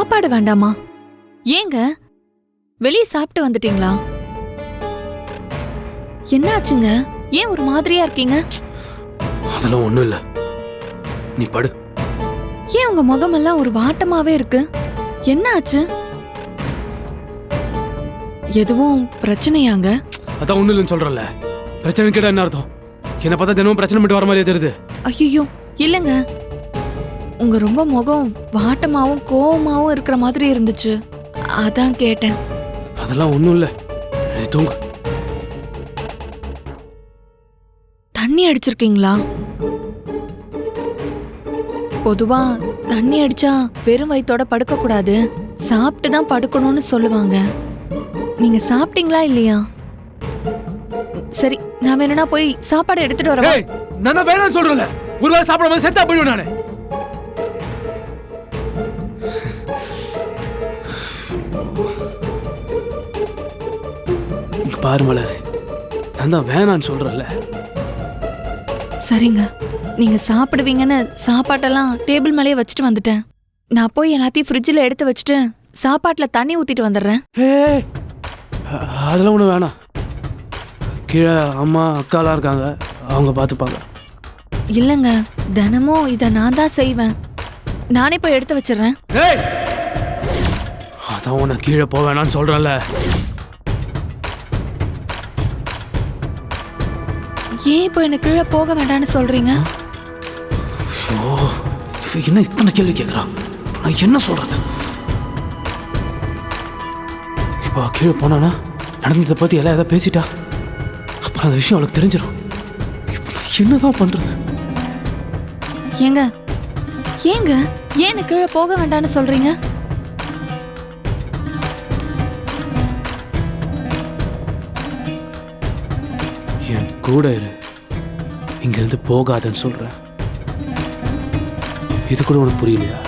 சாப்பாடு வேண்டாமா? ஏங்க வெளியே சாப்பிட்டு வந்துட்டீங்களா? என்னாச்சுங்க? ஏன் ஒரு மாதிரியா இருக்கீங்க? அதெல்லாம் ஒண்ணும் இல்ல, நீ படு. ஏன் உங்க முகமெல்லாம் ஒரு வாட்டமாவே இருக்கு? என்ன ஆச்சு? எதுவும் பிரச்சனையாங்க? அதான் ஒண்ணும் இல்லைன்னு சொல்றல. பிரச்சனை கேட்டா என்ன அர்த்தம்? என்ன பார்த்தா தினமும் பிரச்சனை மட்டும் வர மாதிரியே தெரியுது. ஐயோ இல்லங்க, உங்க ரொம்ப முகம் வாட்டமாவும் கோவமாவும் இருக்கிற மாதிரி இருந்துச்சு, அதான் கேட்டேன். அதெல்லாம் ஒண்ணும் இல்ல, நீ தூங்கு. தண்ணி அடிச்சிருக்கீங்களா? பொதுவா தண்ணி அடிச்சா வெறும் வயித்தோட படுக்க கூடாது, சாப்பிட்டு தான் படுக்கணும்னு சொல்லுவாங்க. நீங்க சாப்பிட்டீங்களா இல்லையா? சரி, நான் வேணும்னா போய் சாப்பாடு எடுத்துட்டு வரவா? நான் தான் வேணாம்னு சொல்றேன்ல, ஒருவேளை சாப்பிடாம செத்தா போயிடுவேன் நானு. பாரு மலர், நான் தான் வேணான்னு சொல்றேன்ல. சரிங்க, நீங்க சாப்பிடுவீங்கன்னு சாப்பாட்டெல்லாம் டேபிள் மேலேயே வச்சுட்டு வந்துட்டேன். நான் போய் எல்லாத்தையும் ஃப்ரிட்ஜில் எடுத்து வச்சுட்டு சாப்பாட்டுல தண்ணி ஊத்திட்டு வந்துடுறேன். அதெல்லாம் ஒன்றும் வேணாம், கீழே அம்மா அக்காலாம் இருக்காங்க, அவங்க பார்த்துப்பாங்க. இல்லைங்க, தினமும் இதை நான் தான் செய்வேன். நானே போய் எடுத்து வச்சிடுறேன். அதான் உன்னை கீழே போக வேணான்னு சொல்றேன்ல. ஏன் இப்போ என்ன கீழே போக வேண்டாம்னு சொல்றீங்க? என்ன இத்தனை கேள்வி கேட்குறான், நான் என்ன சொல்றது? இப்போ கீழே போனானா நடந்ததை பற்றி எல்லாம் எதாவது பேசிட்டா, அப்புறம் அந்த விஷயம் அவளுக்கு தெரிஞ்சிடும். இப்போ நான் என்னதான் பண்றது? ஏங்க ஏங்க ஏன் கீழே போக வேண்டாம்னு சொல்றீங்க? என் கூட இரு, இங்கிருந்து போகாதன்னு சொல்றேன். இது கூட உனக்கு புரியலையா?